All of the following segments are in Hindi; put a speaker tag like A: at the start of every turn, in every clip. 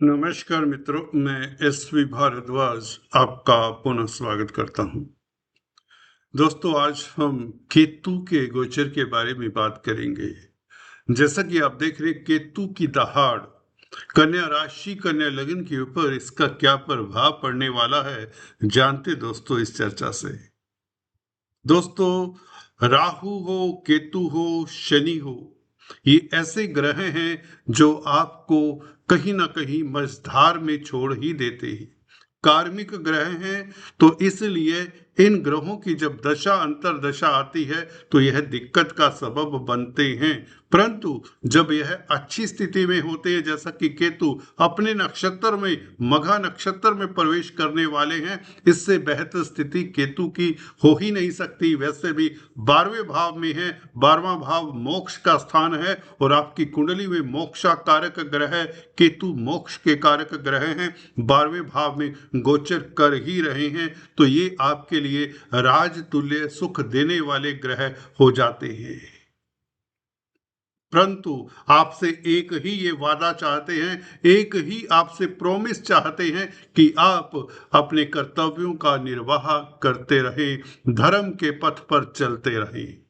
A: नमस्कार मित्रों, मैं एसवी भारद्वाज आपका पुनः स्वागत करता हूं। दोस्तों, आज हम केतु के गोचर के बारे में बात करेंगे। जैसा कि आप देख रहे हैं, केतु की दहाड़ कन्या राशि, कन्या लग्न के ऊपर इसका क्या प्रभाव पड़ने वाला है, जानते दोस्तों इस चर्चा से। दोस्तों, राहु हो, केतु हो, शनि हो, ये ऐसे ग्रह हैं जो आपको कहीं ना कहीं मझधार में छोड़ ही देते हैं। कार्मिक ग्रह हैं, तो इसलिए इन ग्रहों की जब दशा अंतर्दशा आती है तो यह दिक्कत का सबब बनते हैं। परंतु जब यह अच्छी स्थिति में होते हैं, जैसा कि केतु अपने नक्षत्र में, मघा नक्षत्र में प्रवेश करने वाले हैं, इससे बेहतर स्थिति केतु की हो ही नहीं सकती। वैसे भी 12वें भाव में है, 12वां भाव मोक्ष का स्थान है और आपकी कुंडली में मोक्षा कारक ग्रह केतु मोक्ष के कारक ग्रह हैं, 12वें भाव में गोचर कर ही रहे हैं, तो ये आपके लिए राजतुल्य सुख देने वाले ग्रह हो जाते हैं। परंतु आपसे एक ही ये वादा चाहते हैं, एक ही आपसे प्रॉमिस चाहते हैं कि आप अपने कर्तव्यों का निर्वाह करते रहें, धर्म के पथ पर चलते रहें,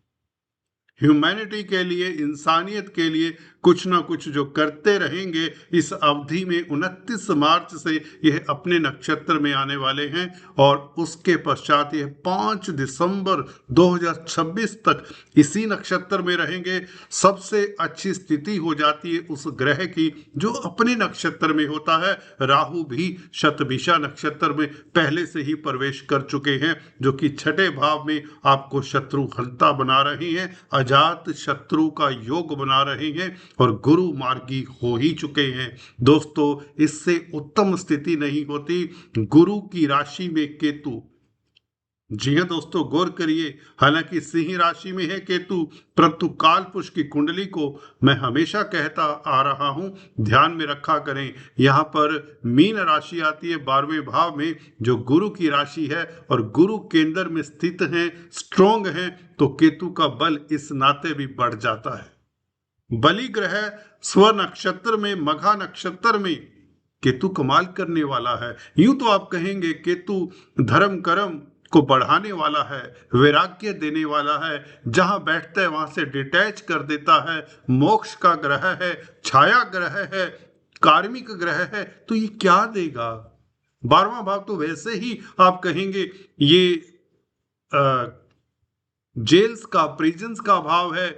A: ह्यूमैनिटी के लिए, इंसानियत के लिए कुछ ना कुछ जो करते रहेंगे। इस अवधि में 29 मार्च से यह अपने नक्षत्र में आने वाले हैं और उसके पश्चात यह 5 दिसंबर 2026 तक इसी नक्षत्र में रहेंगे। सबसे अच्छी स्थिति हो जाती है उस ग्रह की जो अपने नक्षत्र में होता है। राहु भी शतभिषा नक्षत्र में पहले से ही प्रवेश कर चुके हैं, जो कि छठे भाव में आपको शत्रु हंता बना रही हैं, अजात शत्रु का योग बना रहे हैं और गुरु मार्गी हो ही चुके हैं। दोस्तों, इससे उत्तम स्थिति नहीं होती। गुरु की राशि में केतु, जी हाँ दोस्तों, गौर करिए, हालांकि सिंह राशि में है केतु, परंतु कालपुरुष की कुंडली को मैं हमेशा कहता आ रहा हूं, ध्यान में रखा करें। यहाँ पर मीन राशि आती है 12वें भाव में, जो गुरु की राशि है और गुरु केंद्र में स्थित है, स्ट्रोंग है, तो केतु का बल इस नाते भी बढ़ जाता है। बलि ग्रह स्व नक्षत्र में, मघा नक्षत्र में केतु कमाल करने वाला है। यूं तो आप कहेंगे केतु धर्म कर्म को बढ़ाने वाला है, वैराग्य देने वाला है, जहां बैठता है वहां से डिटैच कर देता है, मोक्ष का ग्रह है, छाया ग्रह है, कार्मिक ग्रह है, तो ये क्या देगा। 12वां भाव तो वैसे ही आप कहेंगे ये जेल्स का, प्रिजन्स का भाव है,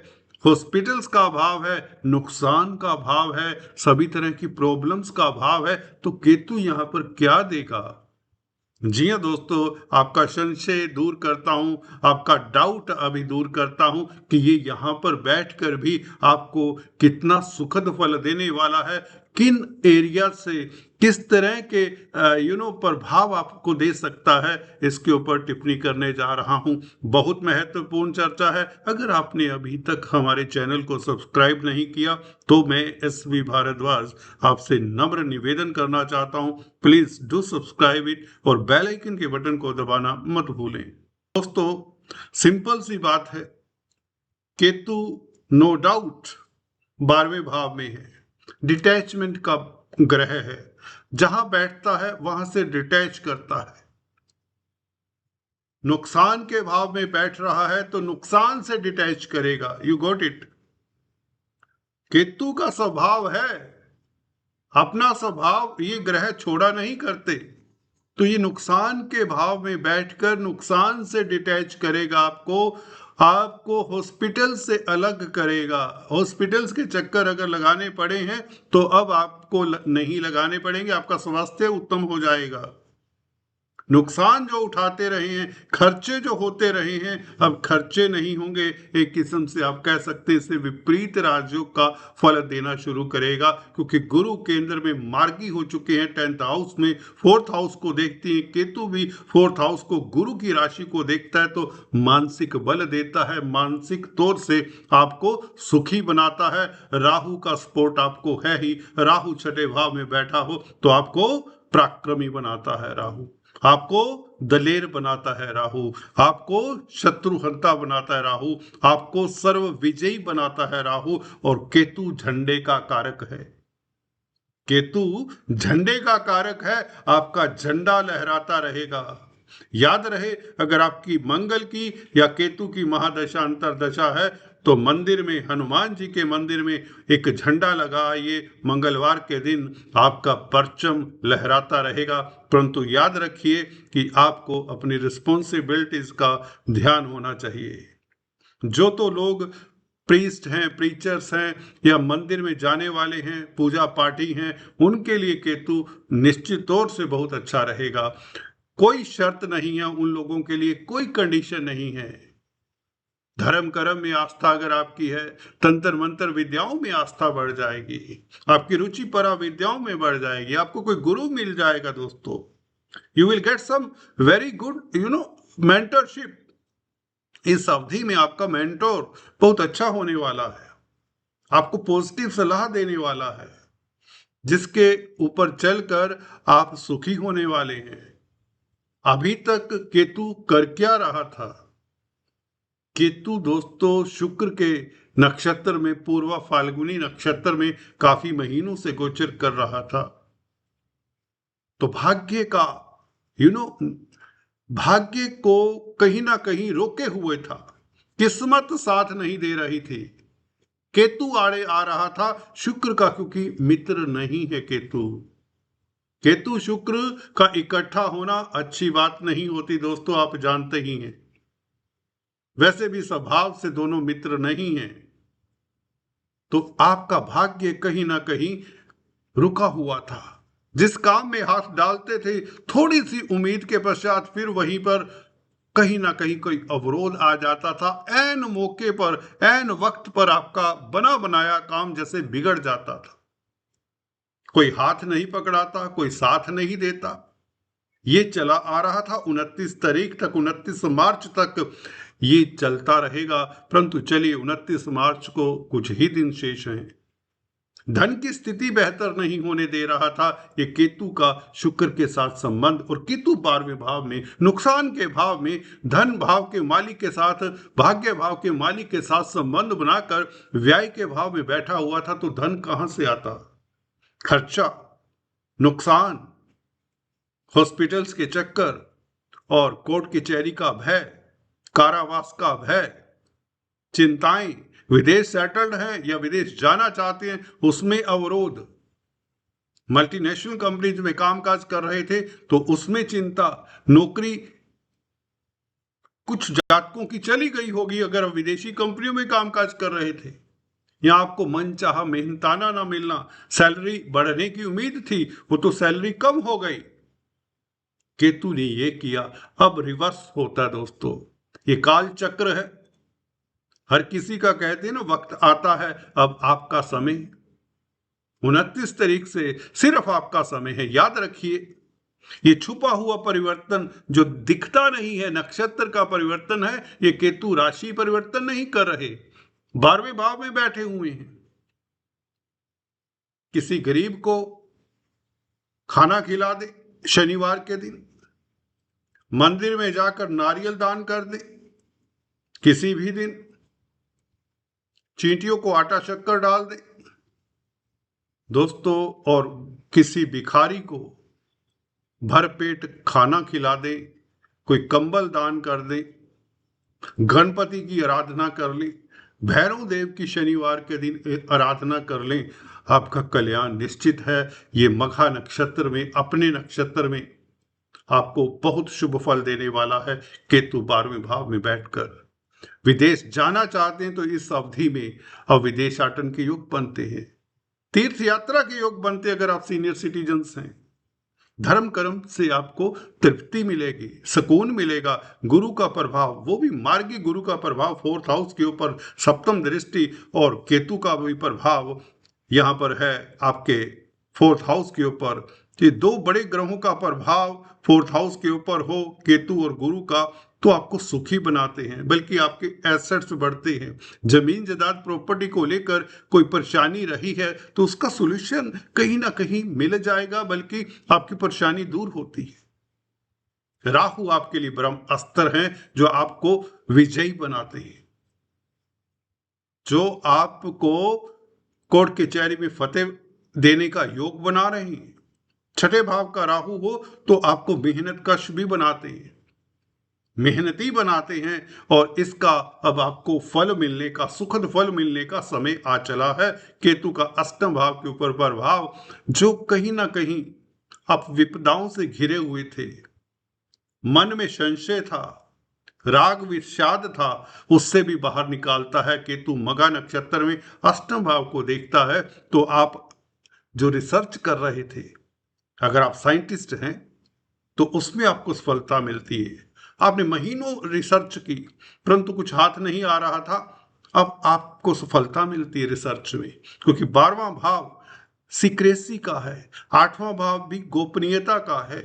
A: हॉस्पिटल्स का भाव है, नुकसान का भाव है, सभी तरह की प्रॉब्लम्स का भाव है, तो केतु यहां पर क्या देगा। जी हाँ दोस्तों, आपका संशय दूर करता हूं, आपका डाउट अभी दूर करता हूं कि ये यहाँ पर बैठकर भी आपको कितना सुखद फल देने वाला है, किन एरिया से किस तरह के प्रभाव आपको दे सकता है, इसके ऊपर टिप्पणी करने जा रहा हूं। बहुत महत्वपूर्ण चर्चा है। अगर आपने अभी तक हमारे चैनल को सब्सक्राइब नहीं किया तो मैं एसवी भारद्वाज आपसे नम्र निवेदन करना चाहता हूं, प्लीज डू सब्सक्राइब इट और बेल आइकन के बटन को दबाना मत भूलें। दोस्तों, सिंपल सी बात है, केतु नो डाउट 12वें भाव में है, डिटैचमेंट का ग्रह है, जहां बैठता है वहां से डिटैच करता है। नुकसान के भाव में बैठ रहा है तो नुकसान से डिटैच करेगा। You got it. केतु का स्वभाव है, अपना स्वभाव ये ग्रह छोड़ा नहीं करते, तो ये नुकसान के भाव में बैठकर नुकसान से डिटैच करेगा, आपको हॉस्पिटल से अलग करेगा। हॉस्पिटल्स के चक्कर अगर लगाने पड़े हैं तो अब आपको नहीं लगाने पड़ेंगे, आपका स्वास्थ्य उत्तम हो जाएगा। नुकसान जो उठाते रहे हैं, खर्चे जो होते रहे हैं, अब खर्चे नहीं होंगे। एक किस्म से आप कह सकते हैं इसे विपरीत राजयोग का फल देना शुरू करेगा, क्योंकि गुरु केंद्र में मार्गी हो चुके हैं, 10th हाउस में, 4th हाउस को देखते हैं। केतु भी 4th हाउस को, गुरु की राशि को देखता है तो मानसिक बल देता है, मानसिक तौर से आपको सुखी बनाता है। राहु का सपोर्ट आपको है ही, राहु छठे भाव में बैठा हो तो आपको पराक्रमी बनाता है राहु, आपको दलेर बनाता है राहु, आपको शत्रुहंता बनाता है राहु, आपको सर्व विजयी बनाता है राहु, और केतु झंडे का कारक है। केतु झंडे का कारक है, आपका झंडा लहराता रहेगा। याद रहे, अगर आपकी मंगल की या केतु की महादशा अंतरदशा है तो मंदिर में, हनुमान जी के मंदिर में एक झंडा लगाइए, मंगलवार के दिन आपका परचम लहराता रहेगा। परंतु याद रखिए कि आपको अपनी रिस्पॉन्सिबिलिटीज का ध्यान होना चाहिए। जो तो लोग प्रीस्ट हैं, प्रीचर्स हैं या मंदिर में जाने वाले हैं, पूजा पाठी हैं, उनके लिए केतु निश्चित तौर से बहुत अच्छा रहेगा। कोई शर्त नहीं है उन लोगों के लिए, कोई कंडीशन नहीं है। धर्म कर्म में आस्था अगर आपकी है, तंत्र मंत्र विद्याओं में आस्था बढ़ जाएगी, आपकी रुचि परा विद्याओं में बढ़ जाएगी, आपको कोई गुरु मिल जाएगा दोस्तों। You will get some very good mentorship. इस अवधि में आपका मेंटोर बहुत अच्छा होने वाला है, आपको पॉजिटिव सलाह देने वाला है, जिसके ऊपर चलकर आप सुखी होने वाले हैं। अभी तक केतु कर क्या रहा था? केतु दोस्तों शुक्र के नक्षत्र में, पूर्वा फाल्गुनी नक्षत्र में काफी महीनों से गोचर कर रहा था। तो भाग्य का भाग्य को कहीं ना कहीं रोके हुए था, किस्मत साथ नहीं दे रही थी। केतु आड़े आ रहा था शुक्र का, क्योंकि मित्र नहीं है केतु। केतु शुक्र का इकट्ठा होना अच्छी बात नहीं होती दोस्तों, आप जानते ही हैं। वैसे भी स्वभाव से दोनों मित्र नहीं हैं। तो आपका भाग्य कहीं ना कहीं रुका हुआ था। जिस काम में हाथ डालते थे, थोड़ी सी उम्मीद के पश्चात फिर वहीं पर कहीं ना कहीं कोई अवरोध आ जाता था। ऐन मौके पर, ऐन वक्त पर आपका बना बनाया काम जैसे बिगड़ जाता था। कोई हाथ नहीं पकड़ाता, कोई साथ नहीं देता। ये चला आ रहा था 29 तारीख तक, 29 मार्च तक ये चलता रहेगा। परंतु चलिए, 29 मार्च को कुछ ही दिन शेष हैं। धन की स्थिति बेहतर नहीं होने दे रहा था। ये केतु का शुक्र के साथ संबंध, और केतु 12वें भाव में, नुकसान के भाव में, धन भाव के मालिक के साथ, भाग्य भाव के मालिक के साथ संबंध बनाकर व्यय के भाव में बैठा हुआ था। तो धन कहां से आता? खर्चा, नुकसान, हॉस्पिटल्स के चक्कर और कोर्ट कचहरी का भय, कारावास का भय, चिंताएं, विदेश सेटल्ड हैं या विदेश जाना चाहते हैं उसमें अवरोध, मल्टीनेशनल कंपनीज में कामकाज कर रहे थे तो उसमें चिंता, नौकरी कुछ जातकों की चली गई होगी अगर विदेशी कंपनियों में कामकाज कर रहे थे, या आपको मनचाहा मेहनताना ना मिलना, सैलरी बढ़ने की उम्मीद थी वो तो सैलरी कम हो गई। केतु ने ये किया। अब रिवर्स होता दोस्तों, ये काल चक्र है। हर किसी का कहते हैं ना, वक्त आता है, अब आपका समय 29 तारीख से सिर्फ आपका समय है। याद रखिए, ये छुपा हुआ परिवर्तन जो दिखता नहीं है, नक्षत्र का परिवर्तन है। ये केतु राशि परिवर्तन नहीं कर रहे, 12वें भाव में बैठे हुए हैं। किसी गरीब को खाना खिला दे, शनिवार के दिन मंदिर में जाकर नारियल दान कर दे, किसी भी दिन चींटियों को आटा शक्कर डाल दे दोस्तों, और किसी भिखारी को भरपेट खाना खिला दे, कोई कंबल दान कर दे, गणपति की आराधना कर ले, भैरव देव की शनिवार के दिन आराधना कर लें, आपका कल्याण निश्चित है। ये मघा नक्षत्र में, अपने नक्षत्र में आपको बहुत शुभ फल देने वाला है। केतु 12वें भाव में बैठकर विदेश जाना चाहते हैं तो इस अवधि में अब विदेशाटन के योग बनते हैं, तीर्थ यात्रा के योग बनते हैं। अगर आप सीनियर सिटीजन्स हैं, धर्म कर्म से आपको तृप्ति मिलेगी, सुकून मिलेगा। गुरु का प्रभाव, वो भी मार्गी गुरु का प्रभाव 4th हाउस के ऊपर, सप्तम दृष्टि, और केतु का भी प्रभाव यहाँ पर है आपके 4th हाउस के ऊपर। ये दो बड़े ग्रहों का प्रभाव 4th हाउस के ऊपर हो, केतु और गुरु का, तो आपको सुखी बनाते हैं, बल्कि आपके एसेट्स बढ़ते हैं। जमीन जायदाद प्रॉपर्टी को लेकर कोई परेशानी रही है तो उसका सॉल्यूशन कहीं ना कहीं मिल जाएगा, बल्कि आपकी परेशानी दूर होती है। राहु आपके लिए ब्रह्म अस्त्र हैं जो आपको विजयी बनाते हैं, जो आपको कोर्ट कचहरी में फतेह देने का योग बना रहे हैं। छठे भाव का राहु हो तो आपको मेहनत कश भी बनाते हैं, मेहनती बनाते हैं, और इसका अब आपको फल मिलने का, सुखद फल मिलने का समय आ चला है। केतु का अष्टम भाव के ऊपर प्रभाव, जो कहीं ना कहीं आप विपदाओं से घिरे हुए थे, मन में संशय था, राग विषाद था, उससे भी बाहर निकालता है। केतु मघा नक्षत्र में अष्टम भाव को देखता है, तो आप जो रिसर्च कर रहे थे, अगर आप साइंटिस्ट हैं तो उसमें आपको सफलता मिलती है। आपने महीनों रिसर्च की परंतु कुछ हाथ नहीं आ रहा था, अब आपको सफलता मिलती है रिसर्च में, क्योंकि 12वां भाव सीक्रेसी का है, 8वां भाव भी गोपनीयता का है।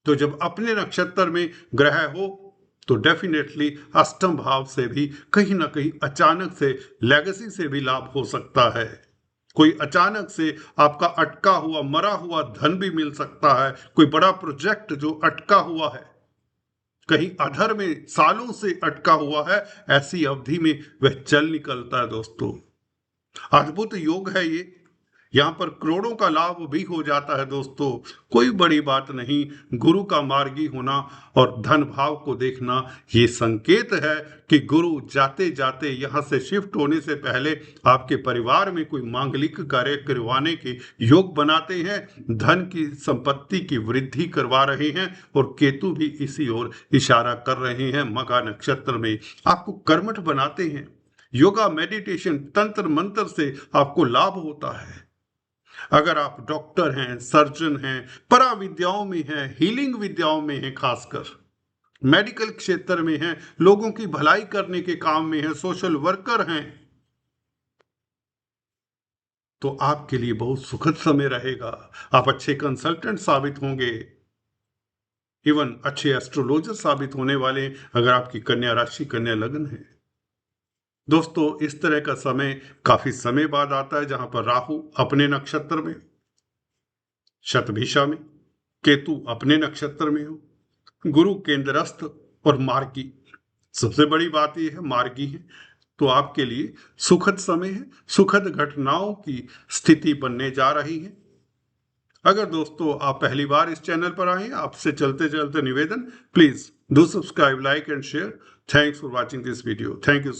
A: तो जब अपने नक्षत्र में ग्रह हो तो डेफिनेटली अष्टम भाव से भी कहीं ना कहीं अचानक से लेगेसी से भी लाभ हो सकता है। कोई अचानक से आपका अटका हुआ मरा हुआ धन भी मिल सकता है। कोई बड़ा प्रोजेक्ट जो अटका हुआ है, कहीं अधर में सालों से अटका हुआ है, ऐसी अवधि में वह चल निकलता है। दोस्तों, अद्भुत योग है ये, यहाँ पर करोड़ों का लाभ भी हो जाता है। दोस्तों, कोई बड़ी बात नहीं। गुरु का मार्गी होना और धन भाव को देखना, ये संकेत है कि गुरु जाते जाते यहाँ से शिफ्ट होने से पहले आपके परिवार में कोई मांगलिक कार्य करवाने के योग बनाते हैं, धन की संपत्ति की वृद्धि करवा रहे हैं, और केतु भी इसी ओर इशारा कर रहे हैं। मघा नक्षत्र में आपको कर्मठ बनाते हैं। योगा, मेडिटेशन, तंत्र मंत्र से आपको लाभ होता है। अगर आप डॉक्टर हैं, सर्जन हैं, परा विद्याओं में हैं, हीलिंग विद्याओं में हैं, खासकर मेडिकल क्षेत्र में हैं, लोगों की भलाई करने के काम में हैं, सोशल वर्कर हैं, तो आपके लिए बहुत सुखद समय रहेगा। आप अच्छे कंसल्टेंट साबित होंगे, इवन अच्छे एस्ट्रोलॉजर साबित होने वाले, अगर आपकी कन्या राशि, कन्या लग्न है। दोस्तों, इस तरह का समय काफी समय बाद आता है, जहां पर राहु अपने नक्षत्र में, शतभिषा में, केतु अपने नक्षत्र में हो, गुरु केंद्रस्थ और मार्गी। सबसे बड़ी बात यह है, मार्गी है, तो आपके लिए सुखद समय है, सुखद घटनाओं की स्थिति बनने जा रही है। अगर दोस्तों आप पहली बार इस चैनल पर आए हैं, आपसे चलते चलते निवेदन, please do subscribe, like and share. Thanks for watching this video. Thank you.